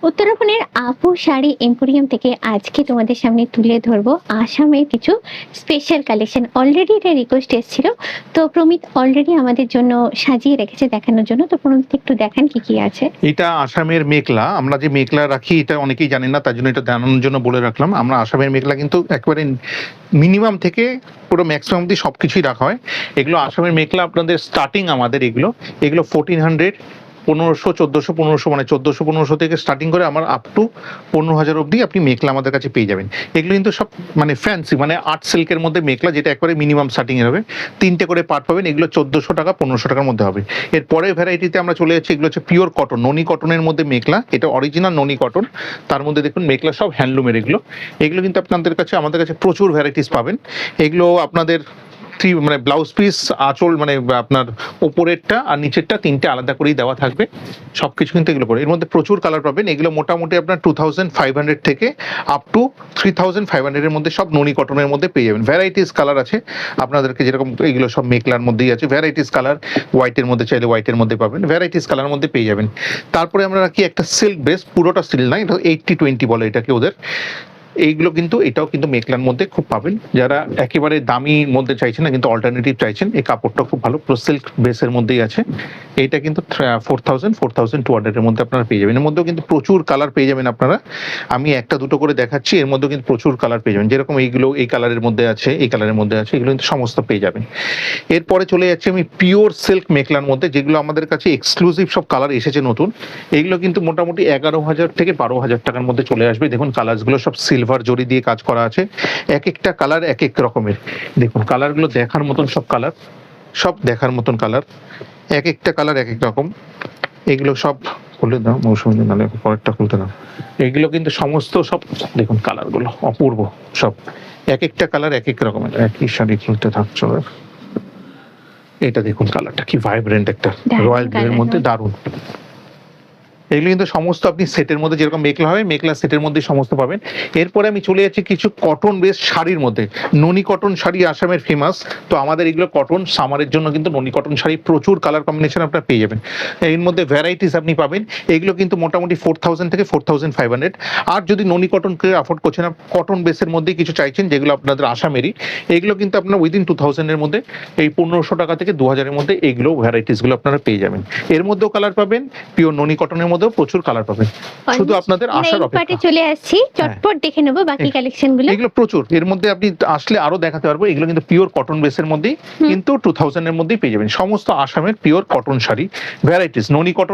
উত্তরাখণ্ডের আপু শাড়ি এম্পোরিয়াম থেকে আজকে তোমাদের সামনে তুলে ধরবো আসামের কিছু স্পেশাল কালেকশন। অলরেডি এটা রিকোয়েস্ট এসেছিল, তো প্রমিত অলরেডি আমাদের জন্য সাজিয়ে রেখেছে দেখানোর জন্য। তো প্রমিত একটু দেখান কি কি আছে। এটা আসামের মেখলা। আমরা যে মেখলা রাখি এটা অনেকেই জানেন না, তার জন্য এটা জানানোর জন্য বলে রাখলাম। আমরা আসামের মেখলা কিন্তু একেবারে মিনিমাম থেকে পুরো ম্যাক্সিমাম দিয়ে সব কিছুই রাখা হয়। এগুলো আসামের মেখলা আপনাদের স্টার্টিং আমাদের এগুলো 1400, 1500, 1400, 1500, মানে 1400, 1500 থেকে স্টার্টিং করে আমার আপ টু 15,000 অব্দি আপনি মেখলা আমাদের কাছে পেয়ে যাবেন। এগুলো কিন্তু সব মানে ফ্যান্সি, মানে আর্ট সিল্কের মধ্যে মেখলা, যেটা একবারে মিনিমাম স্টার্টিং এর হবে। 3টে করে পার্ট পাবেন। এগুলো 1400 টাকা, 1500 টাকার মধ্যে হবে। এর পরের ভ্যারাইটিতে আমরা চলে যাচ্ছি। এগুলো হচ্ছে পিওর কটন, ননি কটনের মধ্যে মেখলা। এটা অরিজিনাল ননি কটন। তার মধ্যে দেখুন মেখলা সব হ্যান্ডলুমের। এগুলো কিন্তু আপনাদের কাছে, আমাদের কাছে প্রচুর ভ্যারাইটিস পাবেন। এগুলো আপনাদের মানে ব্লাউজ পিস, আঁচল, মানে আপনার ওপরেরটা আর নিচেরটা 3টে আলাদা করেই দেওয়া থাকবে। সবকিছু কিন্তু এগুলো পরে, এর মধ্যে প্রচুর কালার পাবেন। এগুলো মোটামুটি আপনার 2500 থেকে আপ টু 3500 এর মধ্যে সব ননি কটনের মধ্যে পেয়ে যাবেন। ভ্যারাইটিস কালার আছে আপনাদেরকে, যেরকম এগুলো সব মেখলার মধ্যেই আছে। ভ্যারাইটিস কালার, হোয়াইটের মধ্যে চাইলে হোয়াইটের মধ্যে পাবেন, ভ্যারাইটিস কালার মধ্যে পেয়ে যাবেন। তারপরে আমরা রাখি একটা সিল্ক বেস, পুরোটা সিল্ক না, এটা 80-20 বলে এটাকে ওদের। এইগুলো কিন্তু, এটাও কিন্তু মেখলার মধ্যে খুব পাবেন। যারা একেবারে দামি মধ্যে চাইছেন না, কিন্তু অল্টারনেটিভ চাইছেন, এই কাপড়টা খুব ভালো, পুরো সিল্ক বেসের মধ্যেই আছে। এইটা কিন্তু 4200 এর মধ্যে আপনারা পেয়ে যাবেন। এর মধ্যেও কিন্তু প্রচুর কালার পেয়ে যাবেন আপনারা। আমি একটা দুটো করে দেখাচ্ছি, এর মধ্যেও কিন্তু প্রচুর কালার পেয়ে যাবেন। যেরকম এইগুলো এই কালারের মধ্যে আছে, এই কালারের মধ্যে আছে, এগুলো কিন্তু সমস্ত পেয়ে যাবেন। এরপরে চলে যাচ্ছে আমি পিওর সিল্ক মেখলার মধ্যে, যেগুলো আমাদের কাছে এক্সক্লুসিভ সব কালার এসেছে নতুন। এইগুলো কিন্তু মোটামুটি 11,000 থেকে 12,000 টাকার মধ্যে চলে আসবে। দেখুন কালারগুলো সব সিলভার জরি দিয়ে কাজ করা আছে। এক একটা কালার এক এক রকমের। দেখুন কালারগুলো দেখার মতন সব কালার, সব দেখার মতন কালার, এক একটা কালার এক এক রকম। এগুলো সব খুলে দাও মৌসুমী, নাহলে পরেরটা খুলতে দাও। এগুলো কিন্তু সমস্ত সব দেখুন কালারগুলো অপূর্ব সব, এক একটা কালার এক এক রকমের। একই শাড়ি খুলতে থাকছো। এটা দেখুন কালারটা কি ভাইব্রেন্ট, একটা রয়্যাল ব্লুর মধ্যে, দারুণ। এগুলো কিন্তু সমস্ত আপনি সেটের মধ্যে, যেরকম মেখলা হয় মেখলা সেটের মধ্যে সমস্ত পাবেন। এরপরে আমি চলে যাচ্ছি কিছু কটন বেস শাড়ির মধ্যে। ননি কটন শাড়ি আসামের ফেমাস, তো আমাদের এগুলো কটন, সামারের জন্য কিন্তু ননি কটন শাড়ি প্রচুর কালার কম্বিনেশন আপনারা পেয়ে যাবেন। এর মধ্যে ভ্যারাইটিস আপনি পাবেন। এগুলো কিন্তু মোটামুটি 4000 থেকে 4500। আর যদি ননি কটনকে অ্যাফোর্ড করছেন না, কটন বেসের মধ্যে কিছু চাইছেন, যেগুলো আপনাদের আসামেরই, এগুলো কিন্তু আপনার উইদিন 2000 এর মধ্যে, এই 1500 টাকা থেকে 2000 এর মধ্যে এইগুলো ভ্যারাইটিসগুলো আপনারা পেয়ে যাবেন। এর মধ্যেও কালার পাবেন, পিওর ননি কটনের মধ্যেও প্রচুর কালার পাবেন। শুধু আপনাদের আসার অপেক্ষা। চলে আসছি, চটপট দেখে নেব বাকি কালেকশনগুলো। এগুলো প্রচুর, এর মধ্যে আপনি আসলে আরো দেখাতে পারবো। এগুলো কিন্তু পিওর কটন বেসের মধ্যেই, কিন্তু 2000 এর মধ্যেই পেয়ে যাবেন সমস্ত আসামের পিওর কটন শাড়ি ভ্যারাইটিস। ননি কটন